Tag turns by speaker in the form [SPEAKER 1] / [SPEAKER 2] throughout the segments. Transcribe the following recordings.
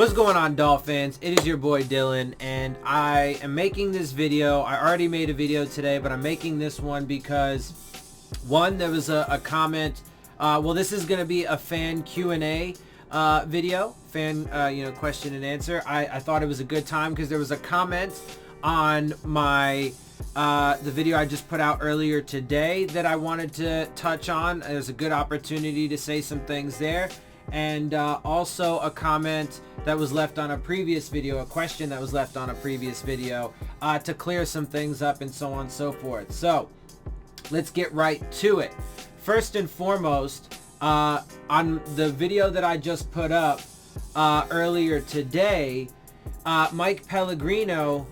[SPEAKER 1] What's going on, Dolphins? It is your boy Dillon, and I am making this video. I already made a video today, but I'm making this one because, one, there was a comment. Well, this is going to be a fan Q&A video, fan question and answer. I thought it was a good time because there was a comment on my the video I just put out earlier today that I wanted to touch on. There's a good opportunity to say some things there. And also a comment that was left on a previous video, a question that was left on a previous video to clear some things up and so on and so forth. So let's get right to it. First and foremost, on the video that I just put up earlier today, Mike Pellegrino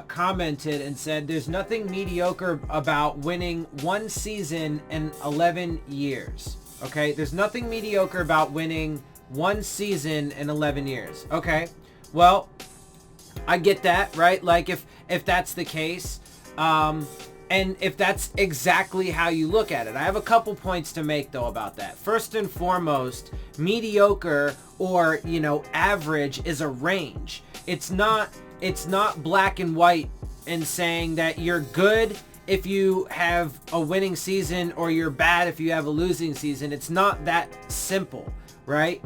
[SPEAKER 1] commented and said, "There's nothing mediocre about winning one season in 11 years. Okay, there's nothing mediocre about winning one season in 11 years. Okay, well, I get that, right? Like if that's the case, and if that's exactly how you look at it. I have a couple points to make though about that. First and foremost, mediocre or, average is a range. It's not black and white and saying that you're good if you have a winning season or you're bad if you have a losing season. It's not that simple, right?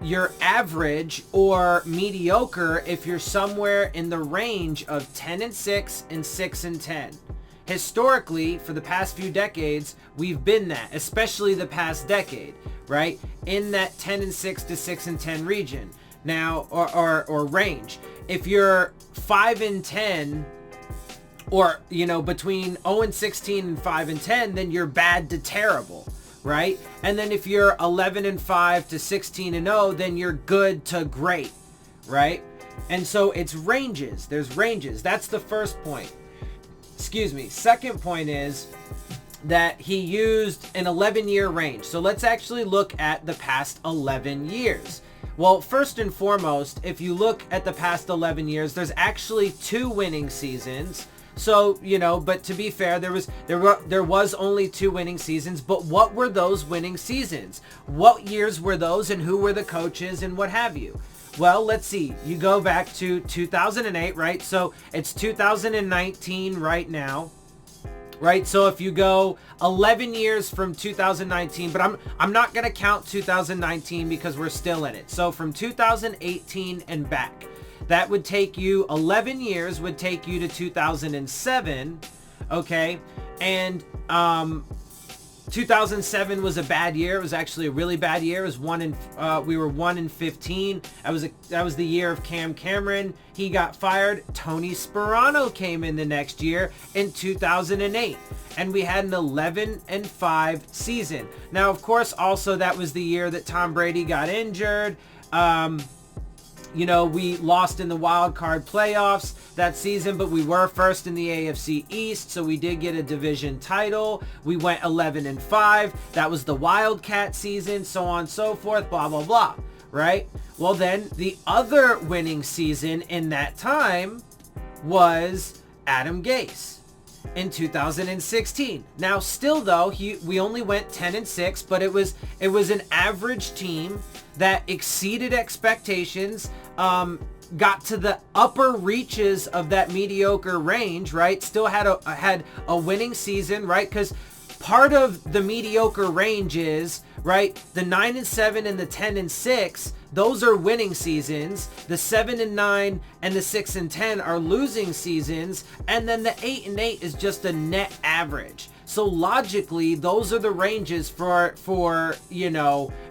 [SPEAKER 1] You're average or mediocre if you're somewhere in the range of 10-6 and 6-10. Historically, for the past few decades, we've been that, especially the past decade, right? In that 10-6 to 6-10 region now, or range. If you're 5-10, or, between 0-16 and 5-10, then you're bad to terrible, right? And then if you're 11-5 to 16-0, then you're good to great, right? And so it's ranges. There's ranges. That's the first point. Excuse me. Second point is that he used an 11-year range. So let's actually look at the past 11 years. Well, first and foremost, if you look at the past 11 years, there's actually 2 winning seasons. So, but to be fair, there was only 2 winning seasons, but what were those winning seasons? What years were those, and who were the coaches and what have you? Well, let's see. You go back to 2008, right? So it's 2019 right now, right? So if you go 11 years from 2019, but I'm not going to count 2019 because we're still in it. So from 2018 and back. That would take you 11 years, would take you to 2007, okay? And 2007 was a bad year. It was actually a really bad year. It was we were 1-15. That was the year of Cam Cameron. He got fired. Tony Sperano came in the next year in 2008, and we had an 11-5 season. Now, of course, also that was the year that Tom Brady got injured. We lost in the wild card playoffs that season, but we were first in the AFC East, so we did get a division title. We went 11-5. That was the Wildcat season, so on and so forth, blah, blah, blah, right? Well, then the other winning season in that time was Adam Gase in 2016. Now, still though, we only went 10-6, but it was an average team that exceeded expectations, got to the upper reaches of that mediocre range, right? Still had a winning season, right? Because part of the mediocre range is, right, the 9-7 and the 10-6, those are winning seasons. The 7-9 and the 6-10 are losing seasons, and then the 8-8 is just a net average. So logically, those are the ranges for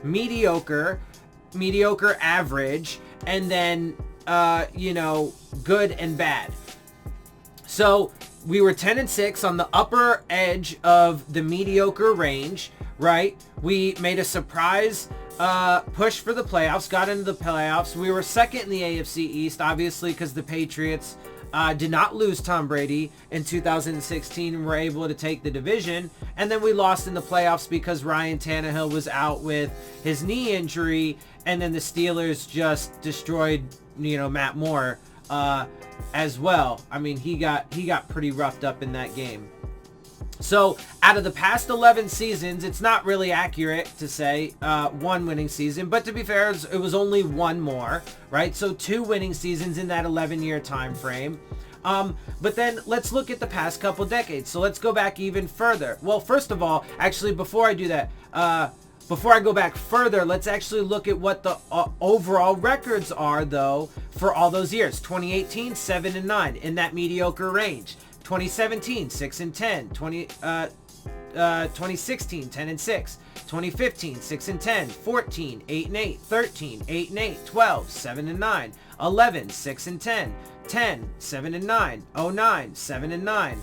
[SPEAKER 1] mediocre, average, and then good and bad. So we were 10-6 on the upper edge of the mediocre range, right? We made a surprise push for the playoffs, got into the playoffs. We were second in the AFC East, obviously, because the Patriots did not lose Tom Brady in 2016 and were able to take the division. And then we lost in the playoffs because Ryan Tannehill was out with his knee injury, and then the Steelers just destroyed, Matt Moore as well. I mean, he got pretty roughed up in that game. So out of the past 11 seasons, it's not really accurate to say one winning season, but to be fair, it was only one more, right? So 2 winning seasons in that 11-year time frame. But then let's look at the past couple decades. So let's go back even further. Well, first of all, actually, before I do that, before I go back further, let's actually look at what the overall records are, though, for all those years. 2018, 7-9 in that mediocre range. 2017, 6-10. 2016, 10-6. 2015, 6-10. 14, 8-8. 13, 8-8. 12, 7-9. 11, 6-10. 10, 7-9. 09, 7-9.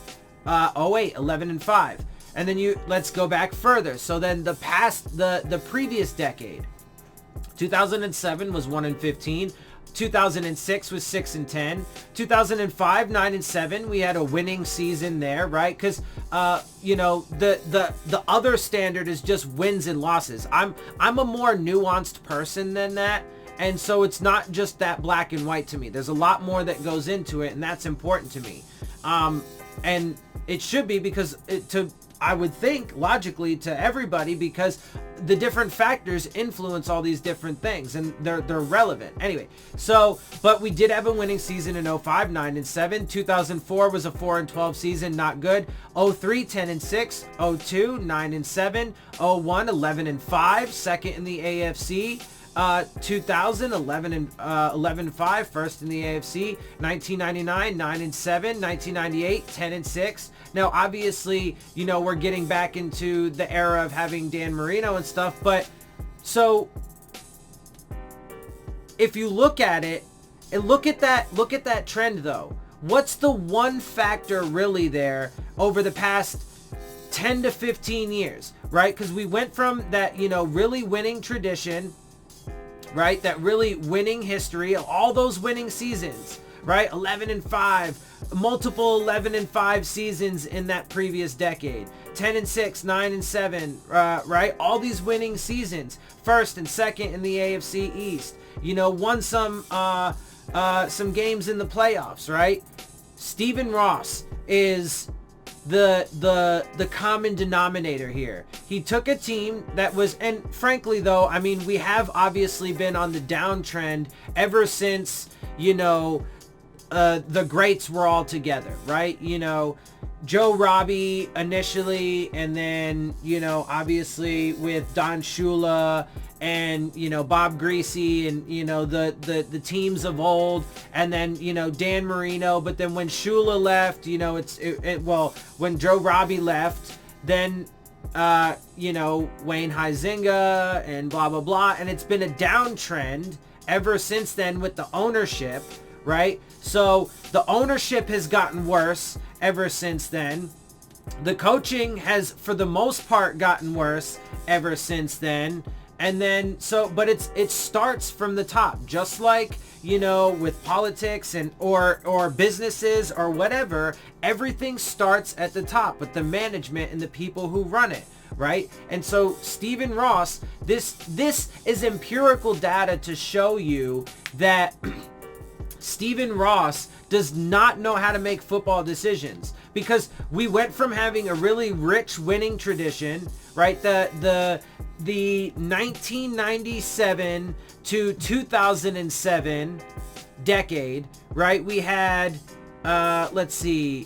[SPEAKER 1] 08, 11-5. And then let's go back further. So then the previous decade, 2007 was 1-15. 2006 was 6-10. 2005, 9-7. We had a winning season there, right? Because the other standard is just wins and losses. I'm a more nuanced person than that. And so it's not just that black and white to me. There's a lot more that goes into it, and that's important to me. And it should be, because I would think logically to everybody, because the different factors influence all these different things, and they're relevant. Anyway, but we did have a winning season in 05, 9-7. 2004 was a 4-12 season, not good. 03, 10-6. 02, 9-7. 01, 11-5, second in the AFC. 2000, 11-5, first in the AFC. 1999, 9-7. 1998, 10-6. Now, obviously, we're getting back into the era of having Dan Marino and stuff, but so if you look at it and look at that trend, though, what's the one factor really there over the past 10 to 15 years, right? Because we went from that, really winning tradition, right? That really winning history of all those winning seasons, right? 11-5, multiple 11-5 seasons in that previous decade. 10-6, 9-7, right? All these winning seasons, first and second in the AFC East. Won some games in the playoffs, right? Stephen Ross is the common denominator here. He took a team that was, and frankly though, I mean, we have obviously been on the downtrend ever since, the greats were all together, right? Joe Robbie initially, and then, obviously with Don Shula and, Bob Greasy and, the teams of old, and then, Dan Marino. But then when Shula left, when Joe Robbie left, then, Wayne Huizenga and blah, blah, blah. And it's been a downtrend ever since then with the ownership, right? So the ownership has gotten worse ever since then. The coaching has, for the most part, gotten worse ever since then. And then, but it starts from the top, just like, with politics and or businesses or whatever. Everything starts at the top with the management and the people who run it, right? And so Stephen Ross, this is empirical data to show you that Stephen Ross does not know how to make football decisions, because we went from having a really rich winning tradition, right? The 1997 to 2007 decade, right? We had, let's see,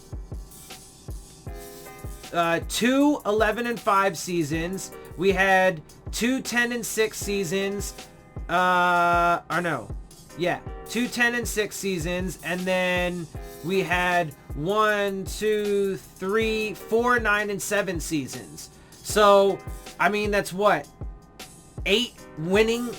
[SPEAKER 1] 2 11-5 seasons. We had 2 10-6 seasons. 2 10-6 seasons, and then we had 4 9-7 seasons. So, I mean, that's what, 8 winning,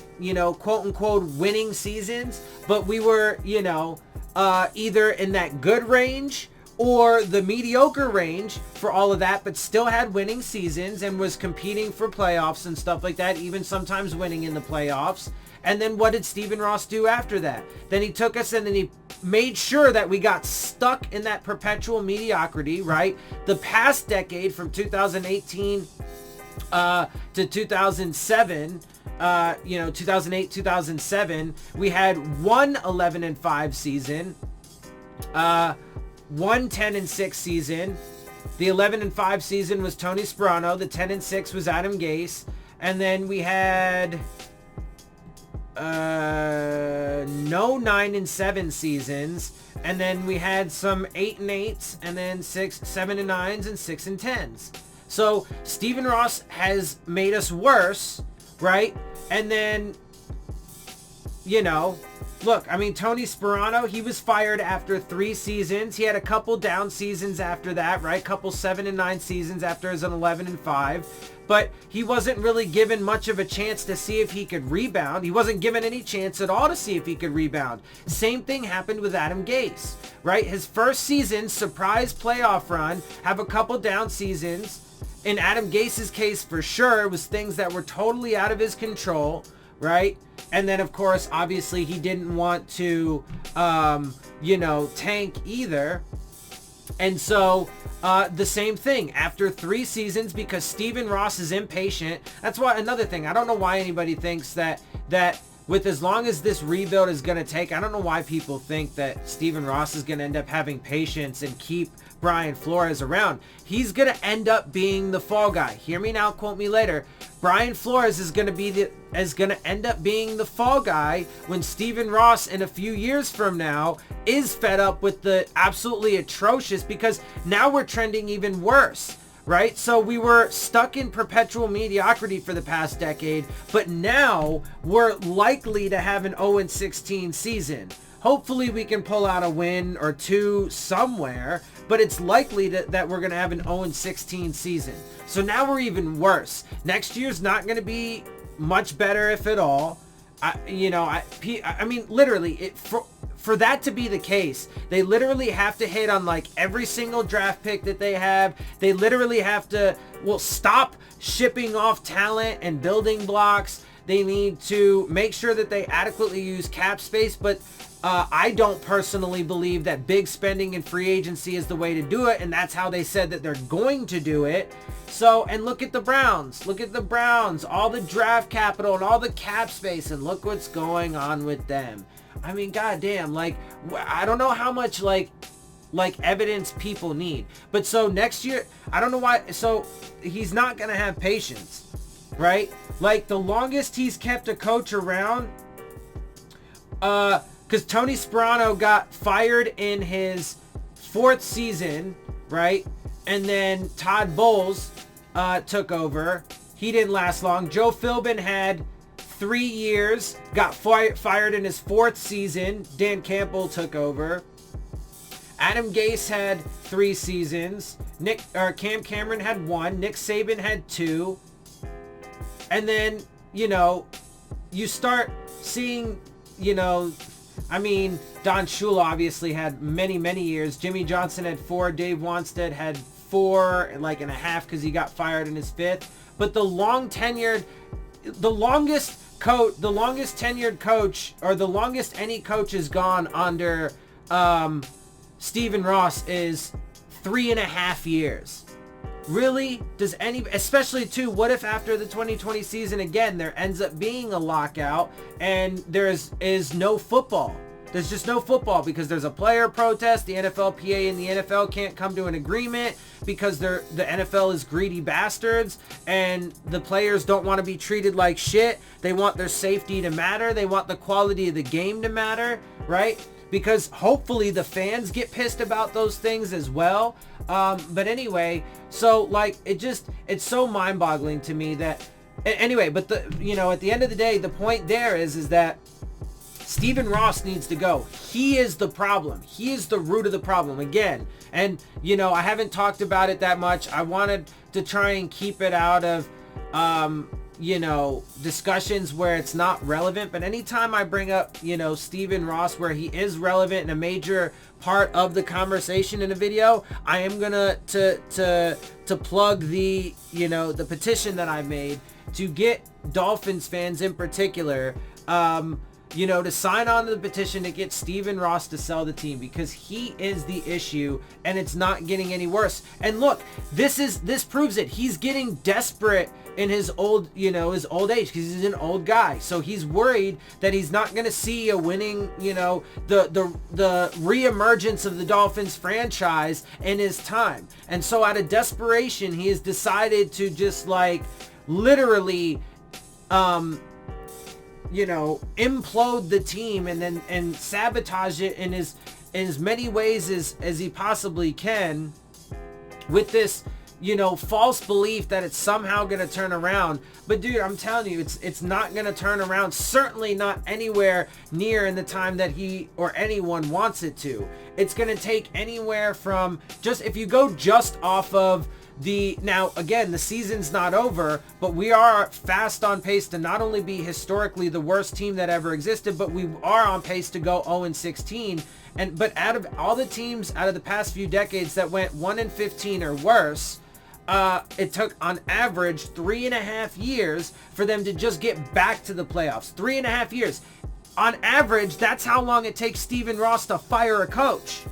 [SPEAKER 1] quote unquote winning seasons, but we were, either in that good range or the mediocre range for all of that, but still had winning seasons and was competing for playoffs and stuff like that, even sometimes winning in the playoffs. And then what did Stephen Ross do after that? Then he took us and then he made sure that we got stuck in that perpetual mediocrity, right? The past decade, from 2018 to 2007, 2008, 2007, we had one 11-5 season, one 10-6 season, The 11-5 season was Tony Sparano. The 10-6 was Adam Gase. And then we had no 9-7 seasons. And then we had some 8-8s, and then 7-9s, and 6-10s. So Stephen Ross has made us worse, right? And then, you know, look, I mean, Tony Sparano, he was fired after 3 seasons. He had a couple down seasons after that, right? Couple 7-9 seasons after his 11-5. But he wasn't really given much of a chance to see if he could rebound. He wasn't given any chance at all to see if he could rebound. Same thing happened with Adam Gase, right? His first season, surprise playoff run, have a couple down seasons. In Adam Gase's case, for sure, it was things that were totally out of his control, right? And then, of course, obviously, he didn't want to, you know, tank either. And so the same thing after 3 seasons, because Stephen Ross is impatient. That's why, another thing, I don't know why anybody thinks that with as long as this rebuild is going to take, I don't know why people think that Stephen Ross is going to end up having patience and keep Brian Flores around. He's going to end up being the fall guy. Hear me now, quote me later. Brian Flores is going to end up being the fall guy when Stephen Ross in a few years from now is fed up with the absolutely atrocious, because now we're trending even worse, right? So we were stuck in perpetual mediocrity for the past decade, but now we're likely to have an 0-16 season. Hopefully we can pull out a win or 2 somewhere, but it's likely that we're going to have an 0-16 season. So now we're even worse. Next year's not going to be much better, if at all. I mean, literally, for that to be the case, they literally have to hit on like every single draft pick that they have. They literally have to, stop shipping off talent and building blocks. They need to make sure that they adequately use cap space, but I don't personally believe that big spending in free agency is the way to do it, and that's how they said that they're going to do it. So, and look at the Browns. Look at the Browns, all the draft capital and all the cap space, and look what's going on with them. I mean, goddamn, like, I don't know how much, like evidence people need. But so next year, I don't know why, so he's not going to have patience, right? Like, the longest he's kept a coach around, because Tony Sparano got fired in his 4th season, right? And then Todd Bowles took over. He didn't last long. Joe Philbin had 3 years, got fired in his 4th season. Dan Campbell took over. Adam Gase had 3 seasons. Cam Cameron had 1. Nick Saban had 2. And then, you know, you start seeing, you know, I mean, Don Shula obviously had many, many years. Jimmy Johnson had 4. Dave Wanstead had 4 and a half because he got fired in his 5th. But the longest tenured coach, or the longest any coach has gone under Stephen Ross, is 3.5 years. Really? Does any, especially too, what if after the 2020 season again there ends up being a lockout and there is no football? There's just no football because there's a player protest. The NFLPA and the NFL can't come to an agreement because the NFL is greedy bastards and the players don't want to be treated like shit. They want their safety to matter. They want the quality of the game to matter, right? Because hopefully the fans get pissed about those things as well. But anyway, so like it's so mind-boggling to me that anyway, but at the end of the day, the point there is that Stephen Ross needs to go. He is the problem. He is the root of the problem again. And I haven't talked about it that much. I wanted to try and keep it out of discussions where it's not relevant, but anytime I bring up, Stephen Ross, where he is relevant and a major part of the conversation in a video, I am gonna to plug the petition that I made to get Dolphins fans in particular to sign on to the petition to get Stephen Ross to sell the team, because he is the issue and it's not getting any worse. And look, this proves it. He's getting desperate in his old age, because he's an old guy. So he's worried that he's not going to see a winning, the reemergence of the Dolphins franchise in his time. And so out of desperation, he has decided to just literally, implode the team and sabotage it in as many ways as he possibly can, with this false belief that it's somehow going to turn around. But dude, I'm telling you, it's not going to turn around. Certainly not anywhere near in the time that he or anyone wants it to. It's going to take anywhere from, if you go just off of now again, the season's not over, but we are fast on pace to not only be historically the worst team that ever existed, but we are on pace to go 0-16. But out of all the teams out of the past few decades that went 1-15 or worse, it took on average 3.5 years for them to just get back to the playoffs. 3.5 years. On average, that's how long it takes Stephen Ross to fire a coach.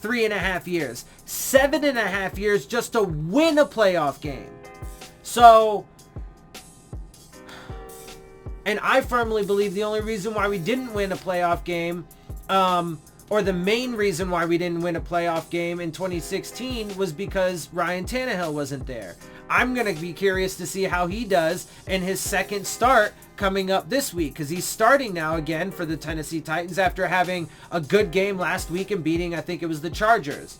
[SPEAKER 1] 3.5 years. 7.5 years just to win a playoff game. So, and I firmly believe the only reason why we didn't win a playoff game, or the main reason why we didn't win a playoff game in 2016 was because Ryan Tannehill wasn't there. I'm going to be curious to see how he does in his second start coming up this week, because he's starting now again for the Tennessee Titans after having a good game last week and beating, I think it was the Chargers.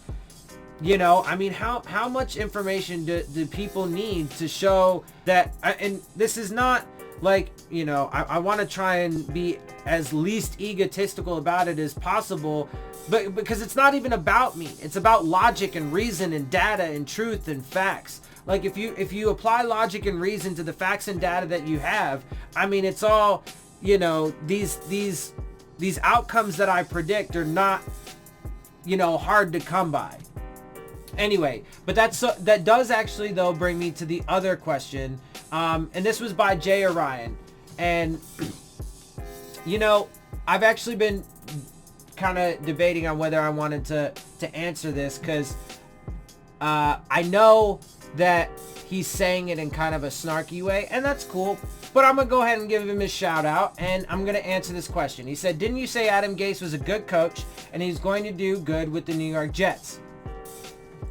[SPEAKER 1] How much information do people need to show that? And this is not I want to try and be as least egotistical about it as possible, but because it's not even about me. It's about logic and reason and data and truth and facts. If you apply logic and reason to the facts and data that you have, it's all, these outcomes that I predict are not, hard to come by. Anyway, but that does actually though bring me to the other question, and this was by Jay Orion, and I've actually been kind of debating on whether I wanted to answer this, because I know that he's saying it in kind of a snarky way, and that's cool, but I'm gonna go ahead and give him his shout out, and I'm gonna answer this question. He said, didn't you say Adam Gase was a good coach and he's going to do good with the New York Jets?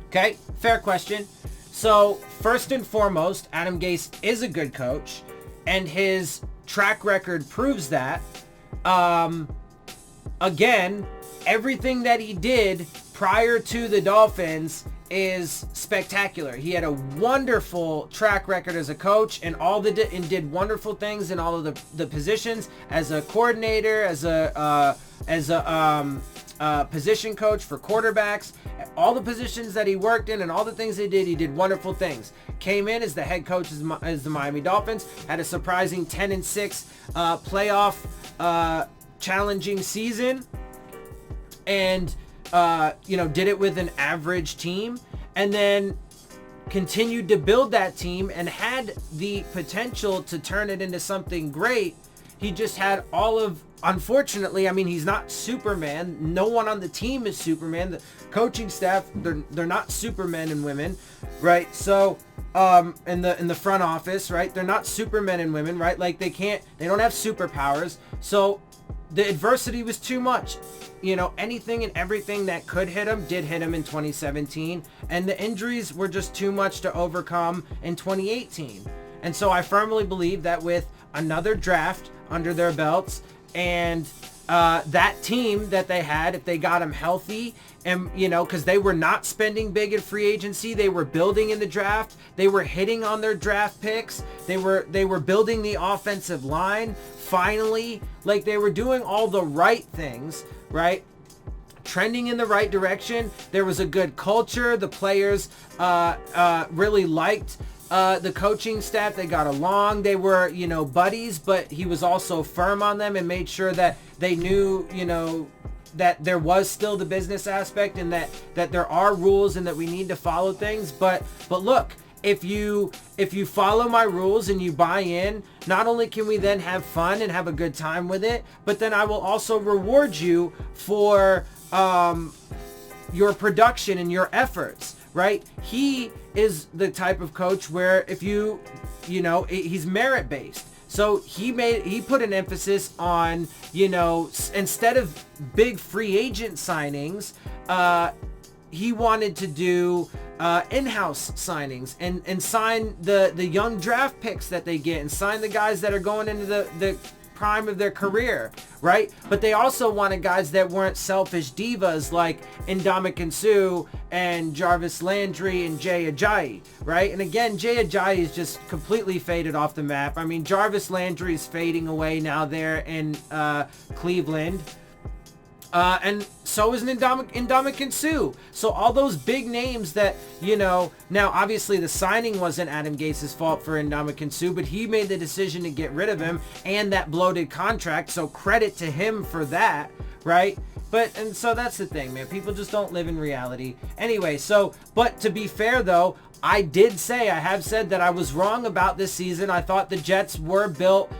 [SPEAKER 1] Okay, fair question. So first and foremost, Adam Gase is a good coach, and his track record proves that. Again, everything that he did prior to the Dolphins is spectacular. He had a wonderful track record as a coach, and did wonderful things in all of the positions, as a coordinator, as a position coach for quarterbacks. All the positions that he worked in and all the things he did wonderful things. Came in as the head coach as the Miami Dolphins, had a surprising 10-6 playoff challenging season, and did it with an average team, and then continued to build that team and had the potential to turn it into something great. He just had unfortunately, he's not Superman. No one on the team is Superman. The coaching staff, they're not supermen and women, right? So, in the front office, right? They're not supermen and women, right? They don't have superpowers. So the adversity was too much. Anything and everything that could hit him did hit him in 2017, and the injuries were just too much to overcome in 2018. And so I firmly believe that with another draft under their belts, and that team that they had, if they got him healthy, and because they were not spending big in free agency, they were building in the draft, they were hitting on their draft picks, they were building the offensive line finally, they were doing all the right things, right? Trending in the right direction. There was a good culture. The players really liked the coaching staff. They got along. They were, buddies, but he was also firm on them and made sure that they knew, that there was still the business aspect, and that there are rules and that we need to follow things. But look, if you follow my rules and you buy in, not only can we then have fun and have a good time with it, but then I will also reward you for your production and your efforts, right? He is the type of coach where if you know, he's merit based. So he put an emphasis on, you know, instead of big free agent signings, he wanted to do in-house signings and sign the young draft picks that they get and sign the guys that are going into the prime of their career, right? But they also wanted guys that weren't selfish divas like Ndamukong Suh and Jarvis Landry and Jay Ajayi, right? And again, Jay Ajayi is just completely faded off the map. I mean, Jarvis Landry is fading away now there in Cleveland. And so is Ndamukong Suh. So all those big names that, you know, now obviously the signing wasn't Adam Gase's fault for Ndamukong Suh, but he made the decision to get rid of him and that bloated contract. So credit to him for that, right? And so that's the thing, man. People just don't live in reality. Anyway, so, but to be fair though, I have said that I was wrong about this season. I thought the Jets were built,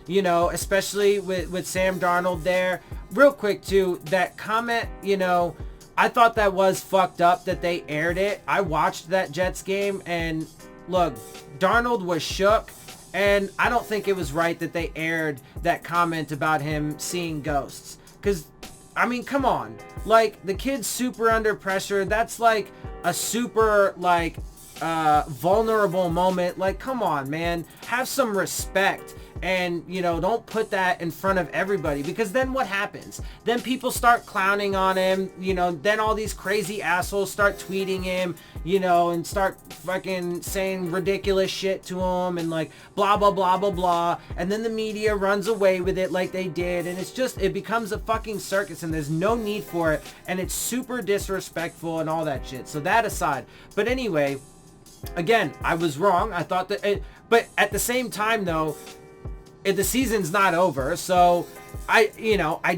[SPEAKER 1] you know, especially with Sam Darnold there. Real quick too, that comment, you know, I thought that was fucked up that they aired it. I watched that Jets game and look, Darnold was shook, and I don't think it was right that they aired that comment about him seeing ghosts. Because, I mean, come on. Like, the kid's super under pressure. That's like a super, like, vulnerable moment. Like, come on, man. Have some respect. And, you know, don't put that in front of everybody, because then what happens? Then people start clowning on him, you know, then all these crazy assholes start tweeting him, you know, and start fucking saying ridiculous shit to him and like blah, blah, blah, blah, blah. And then the media runs away with it like they did. And it's just, it becomes a fucking circus and there's no need for it. And it's super disrespectful and all that shit. So that aside. But anyway, again, I was wrong. I thought that, but at the same time though, the season's not over, so I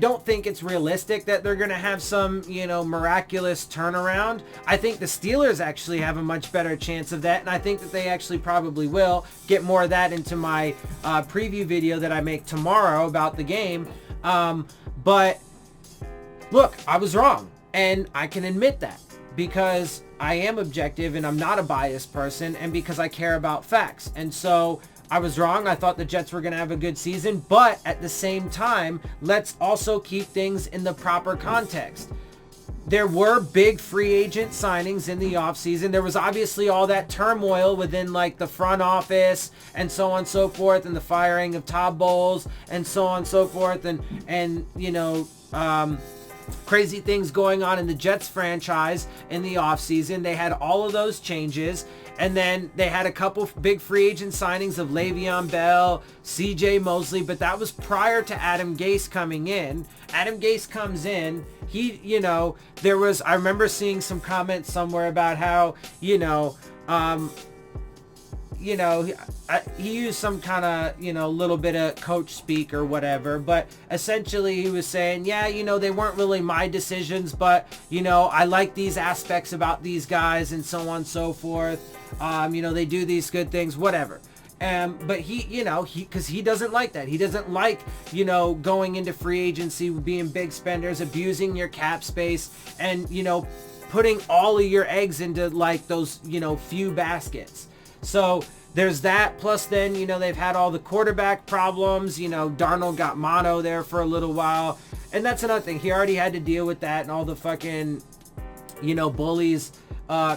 [SPEAKER 1] don't think it's realistic that they're gonna have some, you know, miraculous turnaround. I think the Steelers actually have a much better chance of that, and I think that they actually probably will. Get more of that into my preview video that I make tomorrow about the game. But look, I was wrong, and I can admit that because I am objective and I'm not a biased person, and because I care about facts. And so I was wrong. I thought the Jets were going to have a good season, but at the same time, let's also keep things in the proper context. There were big free agent signings in the offseason. There was obviously all that turmoil within like the front office and so on and so forth, and the firing of Todd Bowles and so on and so forth, and you know, crazy things going on in the Jets franchise in the offseason. They had all of those changes. And then they had a couple big free agent signings of Le'Veon Bell, CJ Mosley, but that was prior to Adam Gase coming in. Adam Gase comes in, he, you know, I remember seeing some comments somewhere about how, he used some kind of, you know, little bit of coach speak or whatever, but essentially he was saying, yeah, you know, they weren't really my decisions, but, you know, I like these aspects about these guys and so on and so forth. You know, they do these good things, whatever. But because he doesn't like that. He doesn't like, you know, going into free agency, being big spenders, abusing your cap space, and, you know, putting all of your eggs into like those, you know, few baskets. So there's that. Plus then, you know, they've had all the quarterback problems. You know, Darnold got mono there for a little while. And that's another thing. He already had to deal with that and all the fucking, you know, bullies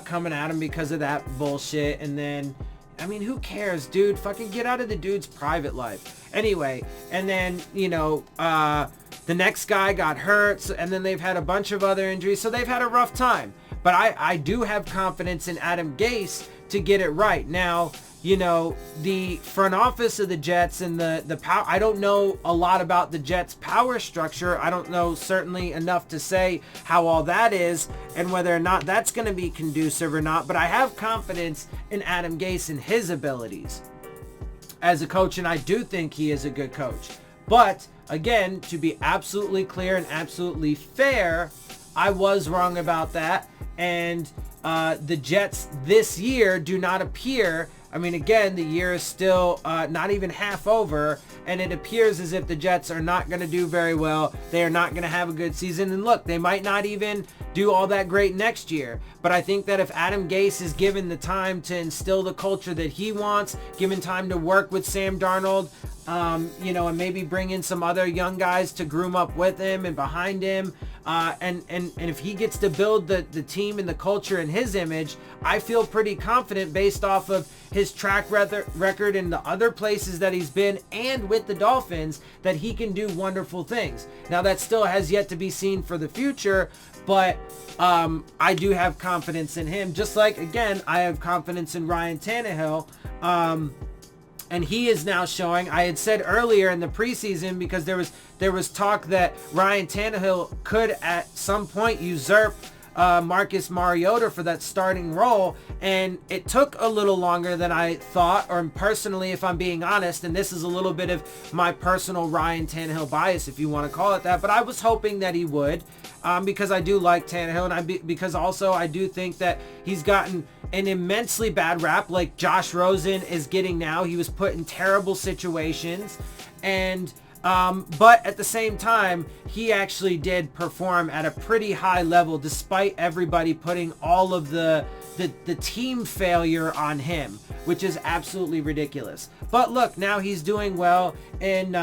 [SPEAKER 1] coming at him because of that bullshit. And then, I mean, who cares, dude? Fucking get out of the dude's private life. Anyway, and then, you know, the next guy got hurt, and then they've had a bunch of other injuries, so they've had a rough time. But I do have confidence in Adam Gase to get it right. Now, you know, the front office of the Jets and the power, I don't know a lot about the Jets' power structure. I don't know certainly enough to say how all that is and whether or not that's going to be conducive or not, but I have confidence in Adam Gase and his abilities as a coach, and I do think he is a good coach. But again, to be absolutely clear and absolutely fair, I was wrong about that. And the Jets this year do not appear, I mean, again, the year is still not even half over, and it appears as if the Jets are not going to do very well. They are not going to have a good season. And look, they might not even do all that great next year. But I think that if Adam Gase is given the time to instill the culture that he wants, given time to work with Sam Darnold, you know, and maybe bring in some other young guys to groom up with him and behind him, and if he gets to build the team and the culture in his image, I feel pretty confident based off of his track record in the other places that he's been and with the Dolphins that he can do wonderful things. Now that still has yet to be seen for the future, but I do have confidence in him. Just like, again, I have confidence in Ryan Tannehill. And he is now showing, I had said earlier in the preseason, because there was talk that Ryan Tannehill could at some point usurp Marcus Mariota for that starting role, and it took a little longer than I thought, or personally, if I'm being honest, and this is a little bit of my personal Ryan Tannehill bias, if you want to call it that, but I was hoping that he would, because I do like Tannehill, and because also I do think that he's gotten an immensely bad rap like Josh Rosen is getting now. He was put in terrible situations, and but at the same time, he actually did perform at a pretty high level despite everybody putting all of the team failure on him, which is absolutely ridiculous. But look, now he's doing well in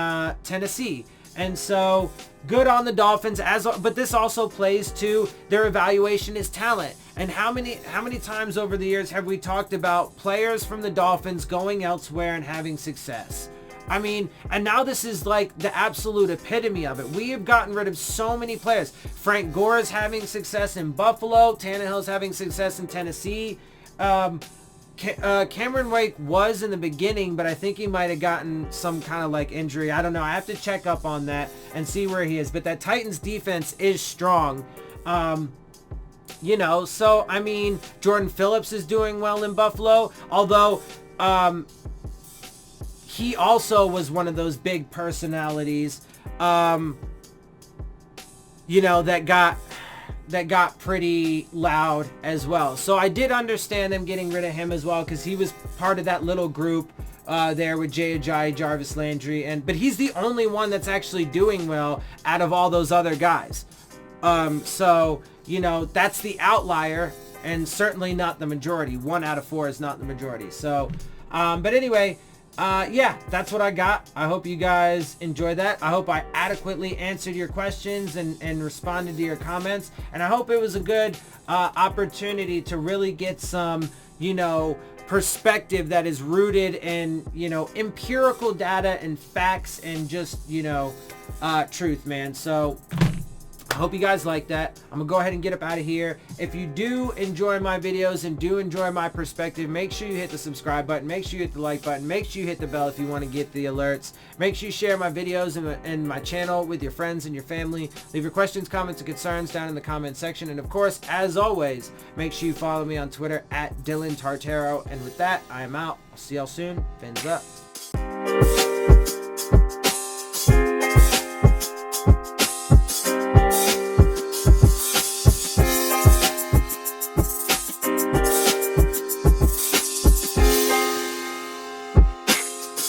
[SPEAKER 1] Tennessee. And so good on the Dolphins, but this also plays to their evaluation as talent. And how many times over the years have we talked about players from the Dolphins going elsewhere and having success? I mean, and now this is like the absolute epitome of it. We have gotten rid of so many players. Frank Gore is having success in Buffalo. Tannehill's having success in Tennessee. Cameron Wake was in the beginning, but I think he might have gotten some kind of like injury. I don't know. I have to check up on that and see where he is. But that Titans defense is strong. You know, so, I mean, Jordan Phillips is doing well in Buffalo. Although, he also was one of those big personalities, you know, that got pretty loud as well. So I did understand them getting rid of him as well, because he was part of that little group there with Jay Ajayi, Jarvis Landry, but he's the only one that's actually doing well out of all those other guys. So, you know, that's the outlier and certainly not the majority. 1 out of 4 is not the majority. So, but anyway, yeah, that's what I got. I hope you guys enjoyed that. I hope I adequately answered your questions and responded to your comments. And I hope it was a good opportunity to really get some, you know, perspective that is rooted in, you know, empirical data and facts and just, you know, truth, man. So I hope you guys like that. I'm gonna go ahead and get up out of here. If you do enjoy my videos and do enjoy my perspective, make sure you hit the subscribe button, make sure you hit the like button, make sure you hit the bell if you want to get the alerts. Make sure you share my videos and my channel with your friends and your family. Leave your questions, comments, and concerns down in the comment section. And of course, as always, make sure you follow me on Twitter at Dillon Tartaro. And with that, I am out. I'll see y'all soon. Fins up.